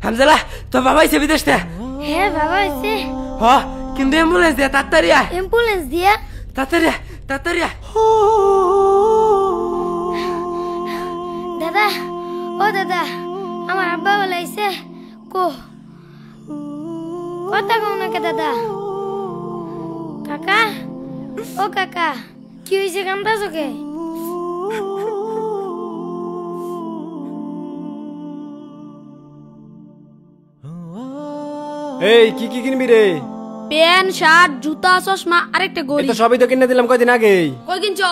হামজালা তো বাবা আইছে বিদেশ থেকে। হ্যাঁ বাবা আইছে। হ কিন্তু অ্যাম্বুলেন্স দিয়া তাড়াতাড়ি আয়। অ্যাম্বুলেন্স দিয়া? তাড়াতাড়ি আয়, তাড়াতাড়ি আয়। দাদা, ও দাদা, আমার আব্বা বলে আইছে। কো কথা কও না কে দাদা? কাকা, ও কাকা, কি হয়েছে কামড়াছো কে? এই কি কি কিনবি রে? প্যান্ট, শার্ট, জুতা, চশমা আরেকটা এই গড়ি। তো সবই তো কিনে দিলাম কয়দিন আগে। কই কিনছো?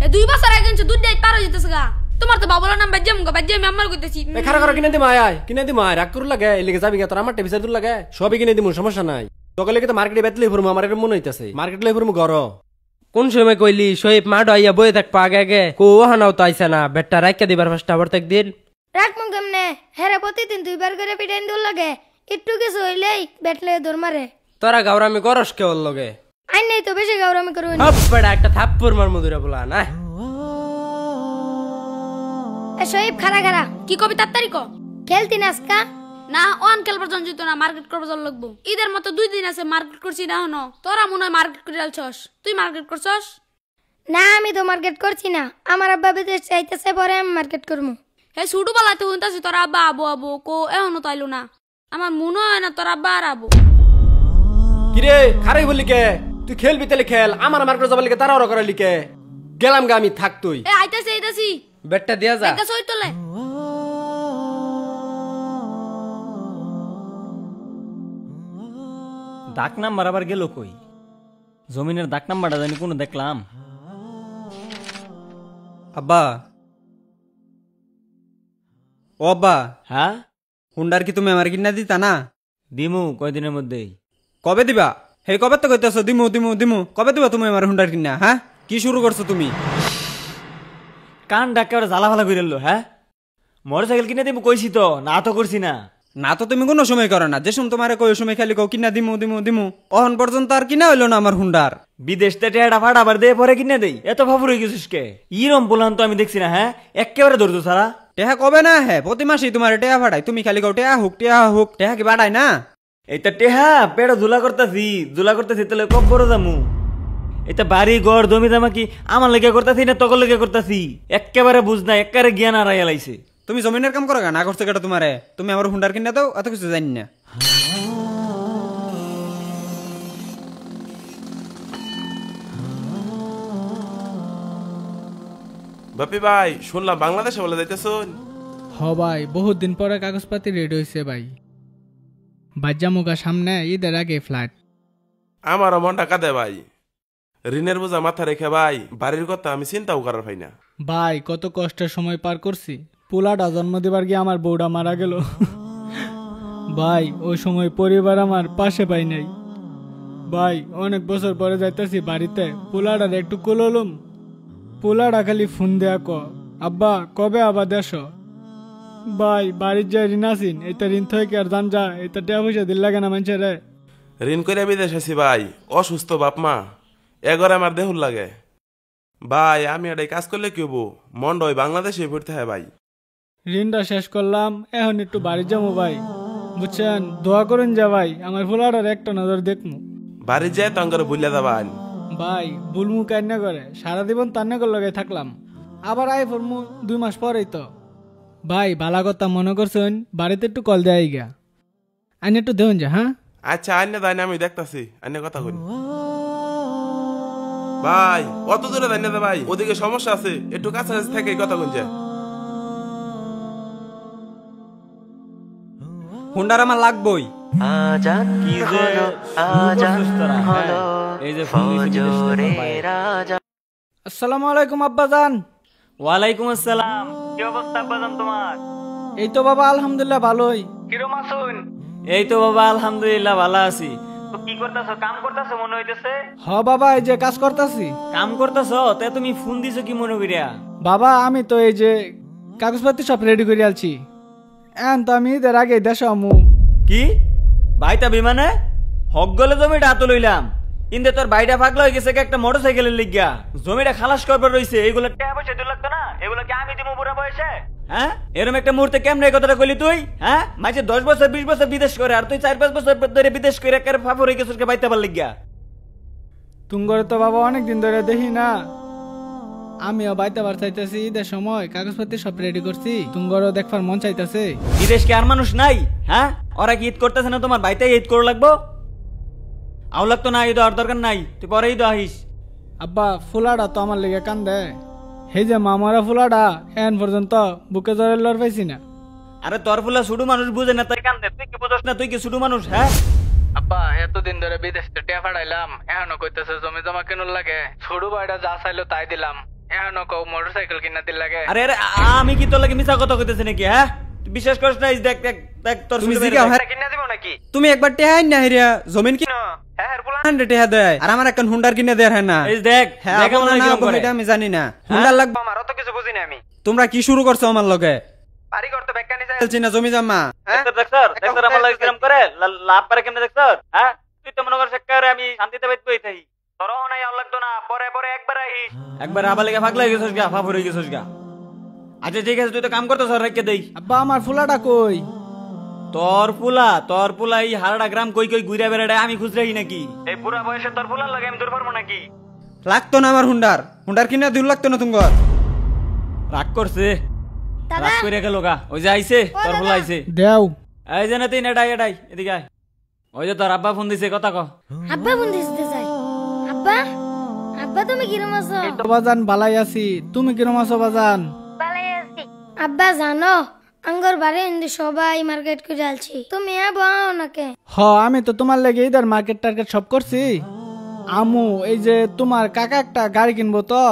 এ 2 বছর আগে কিনছো, দুধ দেই পার হয়ে যেতেছে গা। তোমার তো বাবুর নাম বাজ্জাম গো, বাজ্জাম আমি আমার কইতেছি। এই খারা খারা কিনে দিম, আয় আয় কিনে দিম, আয় রাগ করু লাগে এলিগে যাবি গে তোর আমার টেবিসে দূর লাগে সবই কিনে দিমু, সমস্যা নাই। তকলে কি তো মার্কেটে বেতলি ফুরমু, আমার এটা মনে হইতাছে মার্কেট লই ফুরমু ঘর। কোন সময় কইলি শোয়েব মাড আইয়া বয়ে থাকবা আগে আগে? কো হানাও তো আইছে না, বেটটা রাইকা দিবার ফার্স্ট আবার একদিন। রাখমু কেমনে? হেরে প্রতিদিন 2 বার করে পিটাইন দূর লাগে, একটু কিছু হইলেই বেটলে দৌড় মারে। তোরা গাওরামি করস কেবল লগে। আই নাই তো বেশি গাওরামি করবেন। হপ বেটা একটা থাপ্পড় মার মধুরা বলা না। এ শোয়েব খারা খারা, কি কবি তাড়াতাড়ি ক। খেলতি নাচকা? না অন খেলবার জন যেত না, মার্কেট করবার জন লাগবো। ঈদের মতো 2 দিন আছে, মার্কেট করছি না হনো। তোরা মনে হয় মার্কেট করে আলছস, তুই মার্কেট করছস? না আমি তো মার্কেট করছি না, আমার আব্বা বিদেশ চাইতেছে, পরে আমি মার্কেট করবো। হে ছুটু বেলাতে উনতাছি তোর আব্বা আবো আবো, কো এখনো তো আইলো না। আমার মনে হয় না তোর আব্বা আর আবো। কিরে খারাই বললি কে? তুই খেলবি তাহলে খেল, আমার মার্কেটে যাবার লিগে তারা ওরা করার লিগে গেলাম গা আমি, থাক তুই। এ আইতাছি আইতাছি, বেটটা দিয়া যা। একটা সই তোলে। ডাক নাম্বার আবার গেল কই? জমিনের ডাক নাম্বারটা জানি কোনো দেখলাম। আব্বা, ও আব্বা, হ্যাঁ হুন্ডার কি তুমি আমার কিনা দিতা না? দিমু কয়দিনের মধ্যেই। কবে দিবা? হে কবে তো কইতেছো দিমু দিমু দিমু, কবে দিবা তুমি আমার হুন্ডার কিনা? হ্যাঁ কি শুরু করছো তুমি? কান ডাক এবারে জ্বালা ফালা করে এলো। হ্যাঁ মোটর সাইকেল কিনে দিমু কইছি তো, না তো করছি না। না তো তুমি কোনো সময় করো না, যে সময় তোমার কই সময় খালি কও কিনা দিমু দিমু দিমু, অহন পর্যন্ত আর কিনা হইলো না আমার হুন্ডার। বিদেশ থেকে টেটা ফাটা আবার দিয়ে পরে কিনে দেই, এত ফাফুর হয়ে গেছিস কে? ইরম বললাম তো আমি দেখছি না। হ্যাঁ একেবারে ধরতো সারা। টেহা কবে না? হ্যাঁ প্রতি মাসেই তোমার টেহা ফাটাই, তুমি খালি কও টেহা হুক টেহা কি বাড়াই না? এইটা টেহা পেড়া ধুলা করতেছি তাহলে কব বড় দামু। এটা বাড়ি ঘর জমি দামা কি আমার লেগে করতেছি না তকল লেগে করতেছি? একেবারে বুঝ না, একেবারে জ্ঞান হারাইয়া লাইছে। তুমি জমিনের কাম করো না করছো কেটা তোমারে? তুমি আমার হুন্ডার কিনা দাও, এত কিছু জানি না। বাপি ভাই শুনলাম বাংলাদেশে বলে যাইতেছুন। হ ভাই, বহুত দিন পরে কাগজপাতি রেডি হয়েছে ভাই। বাজ্জামুগা সামনে ঈদের আগে ফ্লাইট। আমারও মনটা কাঁদে ভাই, ঋণের বোঝা মাথা রেখে ভাই বাড়ির কথা আমি চিন্তাও করার পাই না। ভাই কত কষ্টের সময় পার করছি, পোলাটা জন্ম দিবার গিয়ে আমার বউটা মারা গেল। ভাই ওই সময় পরিবার আমার পাশে পাই নাই। ভাই অনেক বছর পরে যাইতেছি বাড়িতে, পোলাটার একটু কোললুম, পোলাটা খালি ফোন দেয়া ক আব্বা কবে আবার দেশ। ভাই বাড়ির যে ঋণ আছিন, এটা ঋণ থেকে আর জান যা, এটা টাকা পয়সা দিল লাগে না মানুষের। ঋণ করে বিদেশ আছি ভাই, অসুস্থ বাপ মা, এগরে আমার দেহুর লাগে ভাই। আমি এটাই কাজ করলে কি হবো, মন্ড ওই বাংলাদেশে পড়তে হয় ভাই। ঋণটা শেষ করলাম, এখন একটু বাড়ি যাবো ভাই, বুঝছেন? দোয়া করুন যা ভাই, আমার পোলাটার একটা নজর দেখমু। বাড়ি যায় তো করে বুঝলে যাবান ভাই বুলমু কান্না করে সারা জীবন তান্নাগর লগে থাকলাম, আবার আই ফরমু 2 মাস পরেই তো। ভাই বালা কথা মনে করছেন, বাড়িতে একটু কল দেয় গা, আইন একটু দেউন যা। হ্যাঁ আচ্ছা আইনে যাই না, আমি দেখতাছি আইনে কথা করি ভাই। অত দূরে যাই না ভাই, ওদিকে সমস্যা আছে, একটু কাছাকাছি থেকে কথা কইছে। হুন্ডার আমার লাগবই। আসসালামু আলাইকুম আব্বাজান। ওয়ালাইকুম আসসালাম। কি অবস্থা আব্বাজান তোমার? এই তো বাবা আলহামদুলিল্লাহ ভালোই। কিরম আছুন? এই তো বাবা আলহামদুলিল্লাহ ভালো আছি। তো কি করতেছো? কাম করতেছো মনে হইতেছে। হ বাবা এই যে কাজ করতেছি। কাম করতেছো? তে তুমি ফোন দিছো কি মনে করিয়া? বাবা আমি তো এই যে কাগজপত্র সব রেডি করে আলছি, এখন তো আমি ঈদের আগে দেশ আমু। কি ভাইটা বিমানে হক গলে জমিটা হাতে লইলাম, কিন্তু তোর ভাইটা পাগলা হয়ে গেছে একটা মোটর সাইকেলের লিগা। জমিটা খালাস করবার রইছে, এগুলো টাকা পয়সা দিতে লাগতো না? এগুলো কি আমি দিমু বুড়া বয়সে? হ্যাঁ এরকম একটা মুহূর্তে কেমনে এই কথাটা কইলি তুই? হ্যাঁ মাঝে 10 বছর 20 বছর বিদেশ করে আর তুই 4-5 বছর ধরে বিদেশ করে একেবারে ফাফর হয়ে গেছিস কে বাইতে পারলি গিয়া? তুঙ্গরে তো বাবা অনেক দিন ধরে দেখি না, আমিও বাইতে বার চাইতেছি, ঈদের সময় কাগজপত্র সব রেডি করছি, তুঙ্গরও দেখবার মন চাইতেছে। বিদেশ কি আর মানুষ নাই? হ্যাঁ ওরা কি ঈদ করতেছে না? তোমার বাইতে ঈদ করে লাগবো? আও লাগতো না, ঈদ আর দরকার নাই, তুই পরে ঈদ আহিস। আব্বা ফুলাটা তো আমার লেগে কান্দে, হে যে মামারা ফুলাটা এখন পর্যন্ত বুকে জড়ে লড় পাইছি না। আরে তোর ফুলা ছোট মানুষ বুঝে না তাই কান্দে, তুই কি বুঝস না? তুই কি ছোট মানুষ? হ্যাঁ আব্বা এতদিন ধরে বিদেশ থেকে টিয়া পাঠাইলাম, এখনো কইতেছে জমি জমা কেনুর লাগে, ছোট ভাইটা যা চাইলো তাই দিলাম, এখনো কও মোটরসাইকেল কিনা দিল লাগে। আরে আরে আমি কি তোর লাগে মিছা কথা কইতেছি নাকি? হ্যাঁ তুই বিশ্বাস করিস না? দেখ দেখ দেখ তোর তুমি ছোট জিগাও, ভাই হ্যাঁ। কিনা দিব নাকি? তুমি একবার টেহাই না হেরিয়া জমিন কি হ্যাঁ হ্যাঁ বলা 100 টেহা দেয় আর আমার এখন হুন্ডার কিনে দেয় হ্যাঁ না? এই দেখ হ্যাঁ দেখ আমার না কিরকম করে। এটা আমি জানি না, হুন্ডার লাগবে আমার অত কিছু বুঝি না আমি। তোমরা কি শুরু করছো আমার লগে? বাড়ি করতে বেকানি যায় বলছি না জমি জমা, হ্যাঁ দেখছর আমার লাগে কিরকম করে লাভ পারে কেমনে দেখছর? হ্যাঁ তুই তো মনে কর সেক্কারে আমি শান্তিতে বাইত বই থাকি, তোরও নাই আর লাগতো না, পরে পরে একবার আহিস। একবার আবার লেগে পাগলা হয়ে গেছিস গা, ফাফর হয়ে গেছিস গা। আচ্ছা ঠিক আছে তুই তো কাম করতেছ, রেখে দেই। আব্বা আমার ফুলাটা কই? তোর পুলা এই হারাডা গ্রাম কই কই ঘুরে বেড়ায় আমি খুঁজ রাখি নাকি? এই বুড়া বয়সে তোর ফুলার লাগে আমি দূর পারবো নাকি? লাগতো না আমার হুন্ডার, হুন্ডার কিনে দিল লাগতো না তোমার। রাগ করছে, দাদা রাগ করে গেল গা। ওই যে আইছে তোর দাদা। ফুলা আইছে, দেও এই যে না তুই এটাই এটাই এদিকে আয়। ওই যে তোর আব্বা ফোন দিছে, কথা ক। আব্বা বন্ধু দিতে চাই। আব্বা আব্বা তুমি কিরম আছো? বাজান বালাই আছি, তুমি কিরম আছো বাজান? ভালোই আছি। আব্বা জানো আঙ্গর বাড়ি হিন্দু সবাই মার্কেট করে যাচ্ছি, তুমি বাও নাকে? হ আমি তো তোমার লেগে ঈদের মার্কেট টার্কেট সব করছি। আমু এই যে তোমার কাকা একটা গাড়ি কিনবো, তো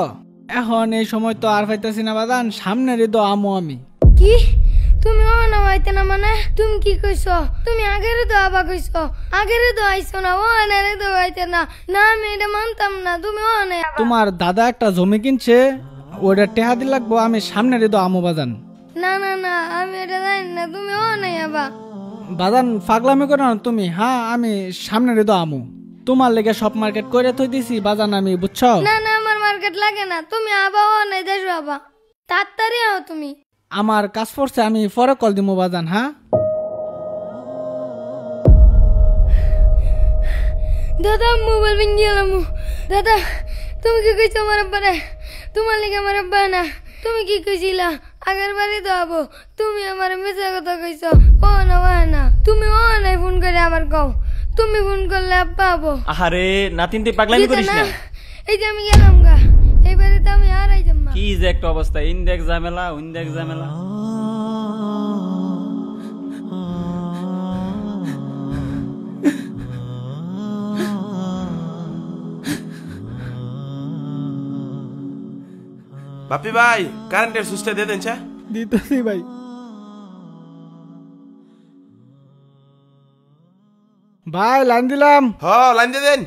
এখন এই সময় তো আর পাইতেছি না বাজান, সামনের ঈদ আমু আমি। কি তুমি না হইতে না মানে তুমি কি কইছো? তুমি আগের তো আবা কইছো, আগের তো আইছো না, ও আনারে তো হইতে না। না আমি এটা মানতাম না, তুমি ও না। তোমার দাদা একটা জমি কিনছে, ওটা টেহা দি লাগবো, আমি সামনের ঈদ আমু বাজান। না না না আমি এটা জানি না, তুমি ও নাই আবা। বাজান পাগলামি করো না তুমি, হ্যাঁ আমি সামনের ঈদ আমু, তোমার লেগে সব মার্কেট করে থই দিছি বাজান আমি, বুঝছো? না না আমার মার্কেট লাগে না, তুমি আবা ও নাই দেশ আবা, তাড়াতাড়ি আও তুমি। আমার কাজ পড়ছে, আমি পরে কল দিমু বাজান। হ্যাঁ দাদা মোবাইল ভেঙে গেলাম। দাদা তুমি কি কইছো আমার আব্বারে? তোমার লিগে আমার আব্বা না, তুমি কি কইছিলা আগের বাড়ি তো আবো, তুমি আমার মিছা কথা কইছো। ও না তুমি ও নাই ফোন করে আবার কও, তুমি ফোন করলে আব্বা আবো। আরে নাতিন তুই পাগলামি করিস না। এই যে আমি গেলাম গা, এই বাড়িতে আমি আর আইতাম না। কি যে একটা অবস্থা, ইনদেক ঝামেলা উইনদেক ঝামেলা। বাপি ভাই কারেন্টের সুইচটা দিয়ে দেন চা। দিতেছি ভাই। ভাই লাইন দিলাম। হ লাইন দিয়ে দেন।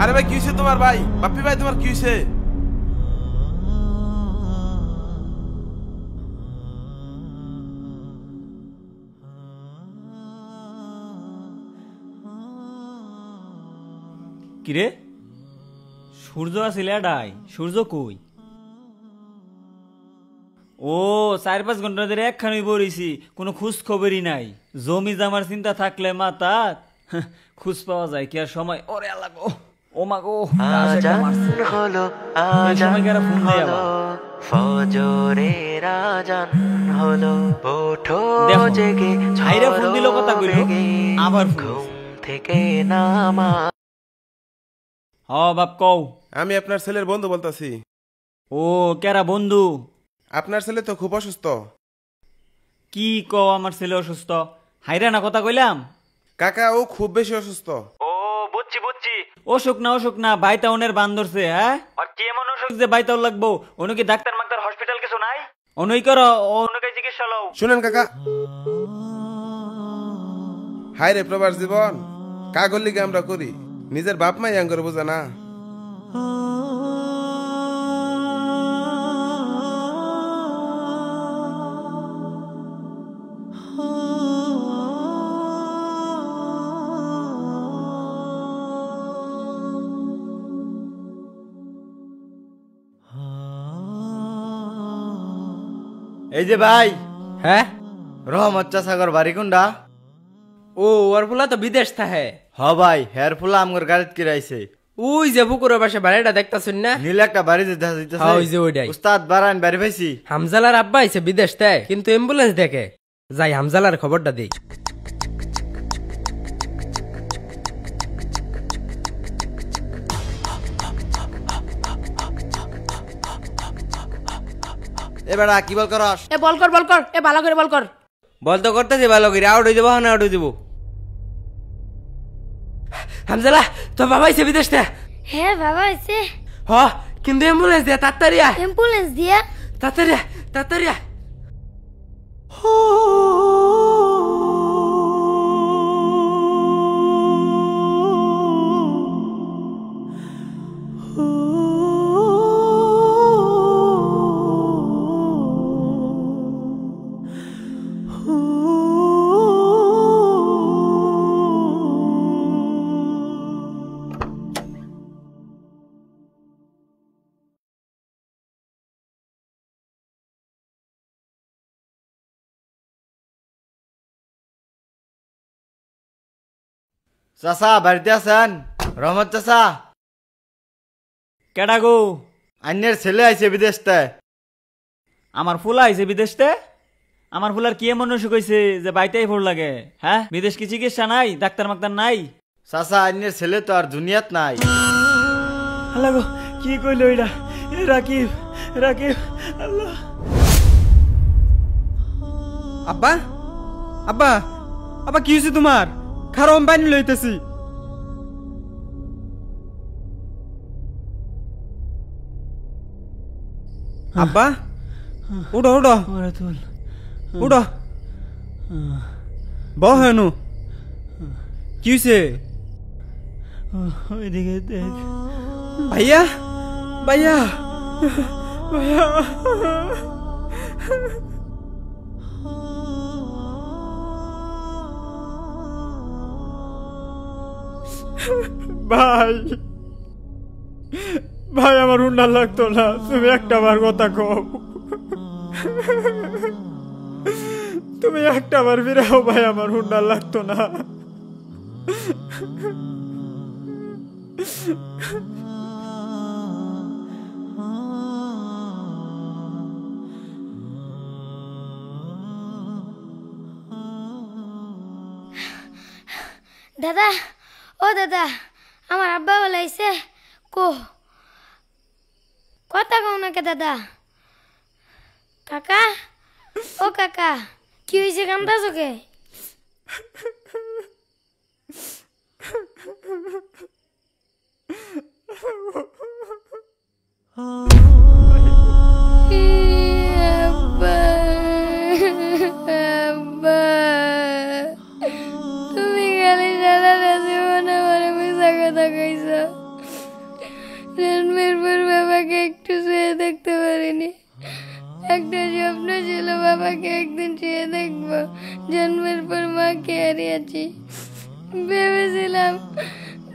আরে ভাই কি হয়েছে তোমার? ভাই বাপি ভাই তোমার কি হয়েছে? কিরে সূর্য আছিল এডাই, সূর্য কই? ও 4-5 ঘন্টা ধরে একখানি বরিছি, কোনো খোঁজ খবরই নাই। জমি জামার চিন্তা থাকলে মাতা খোঁজ পাওয়া যায় কি আর সময়? ওরে আল্লাহ গো, ও মা গো, হলো এই সময় কারা ফোন দেয় আবার? ফজরের আজান হলো, ওঠো দেখো, জেগে ভাইরা ফোন দিল, কথা কইলো, আবার ফোন থেকে নামা। হ বাপ কও। আমি আপনার ছেলের বন্ধু বলতাছি। ও কেরা বন্ধু? আপনার ছেলে তো খুব অসুস্থ। কি কও আমার ছেলে অসুস্থ? হাইরা না কথা কইলাম। কাকা ও খুব বেশি অসুস্থ। ও বুঝছি বুঝছি, অসুখ না বাইতাউনের বান ধরছে। হ্যাঁ আর কি এমন অসুখ যে বাইতাও লাগবো, অনু কি ডাক্তার ডাক্তার হসপিটাল কিছু নাই? অনুই করো, অনুকে চিকিৎসা লও। শুনেন কাকা, হায় রে প্রবাস জীবন, কাগর লিগে আমরা করি, নিজের বাপ মাই আঙ্গর বোঝা না। এই যে ভাই, হ্যাঁ রহমত চাষাগর বাড়ি কোনটা? ও ওর ফুলা তো বিদেশ থাকে। হ ভাই, হের ফুলা আমগর গাড়িত কিরাইছে। ওই যে পুকুরের পাশে বাড়িটা দেখতাছুন না? নীল একটা বাড়ি দেখা যাইতেছে। হ্যাঁ, ওই যে ওইটাই। উস্তাদ বারান বাড়ি পাইছি। হামজালার আব্বা আইছে বিদেশ থেকে, কিন্তু অ্যাম্বুলেন্স দেখে। যাই হামজালার খবরটা দেই। এ বেড়া কি বল করস? এ বল কর এ ভালো করে বল কর। বল তো করতেছি ভালো করে, আউট হয়ে যাবো না আউট হয়ে যাবো। হামজালা তো বাবা আইছে বিদেশ থেকে। হ্যাঁ বাবা আছে। হ, কিন্তু অ্যাম্বুলেন্স দিয়া তাড়াতাড়ি আয়। অ্যাম্বুলেন্স দিয়া? তাড়াতাড়ি আয়, তাড়াতাড়ি আয়। চাচা বাড়িতে আছেন? রহমত চাচা, কেডা গো? আন্যের ছেলে আইছে বিদেশ থেকে। আমার ফুলা আইছে বিদেশতে? আমার ফুলার কি এমন অসুখ হইছে যে বাইতেই ফোর লাগে? হ্যাঁ, বিদেশ কি চিকিৎসা নাই? ডাক্তার মাক্তার নাই? চাচা আন্যের ছেলে তো আর দুনিয়াত নাই। আল্লাহ গো, কি কইলো এটা? রাকিব, রাকিব, আল্লাহ। আব্বা, আব্বা, আব্বা কি হয়েছে তোমার? খারো আমি পানি লইতেছি। আব্বা উঠো উঠো উঠো, বহেনু কি হয়েছে? ওইদিকে দেখ। ভাইয়া, ভাইয়া, ভাইয়া, ভাই, ভাই আমার হুন্ডা লাগতো না, তুমি একটা বার কথা কও, তুমি একটা বার ফিরাও ভাই, আমার হুন্ডা লাগতো না। দাদা, ও দাদা, আমার আব্বা বলাইছে কো কথা কও নাকি দাদা? কাকা, ও কাকা, কি হয়েছে কান্দাছ কে? আব্বা, আব্বা, তুমি খালি সারাটা জীবন আমার মিশা কথা কইছ। জন্মের পর বাবাকে একটু শুয়ে দেখতে পারিনি। একটা স্বপ্ন ছিল বাবাকে একদিন শুয়ে দেখবো। জন্মের পর মাকে হারিয়েছি। ভেবেছিলাম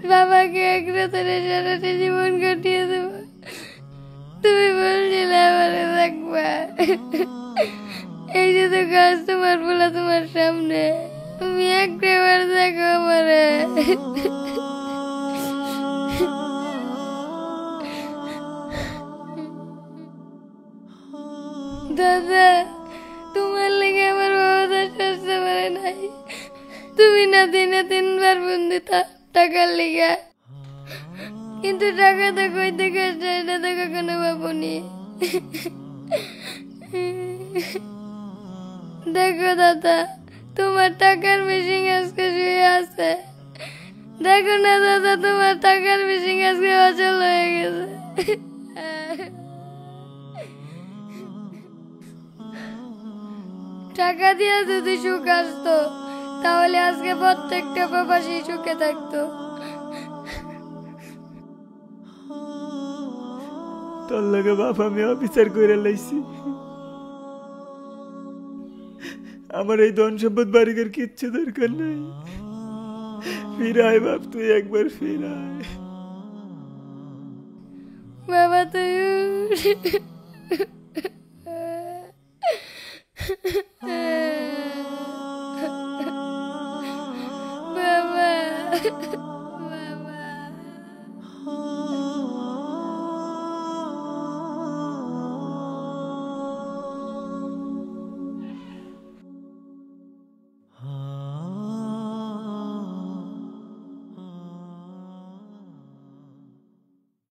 বাবাকে এক রাতে সারাটা জীবন কাটিয়ে দেব। তুমি বলছিলে আমারে দেখবা। এই যে তো গাছ তোমার বলা তোমার সামনে, তুমি একবার দেখো আমারে। দাদা, তোমার লেগে আমার বাবা তো সরতে পারে নাই। তুমি না দিনে 3 বার ফোন দিতা টাকার লেগে, কিন্তু টাকা তো কই থেকে আসছে এটা তো কখনো ভাবনি। দেখো দাদা, তোমার টাকার মেশিন আজকে শুয়ে আছে। দেখো না দাদা, তোমার টাকার মেশিন আজকে অচল হয়ে গেছে। টাকা দিয়ে যদি সুখ আসতো, তাহলে আজকে প্রত্যেকটা প্রবাসী সুখে থাকতো। তোর লগে বাপ আমি অফিসার করে লাইছি। আমার এই ধন সম্পদ বাড়িঘর কিচ্ছু দরকার নাই। ফিরায় বাপ, তুই একবার ফিরায়। বাবা তুই বাবা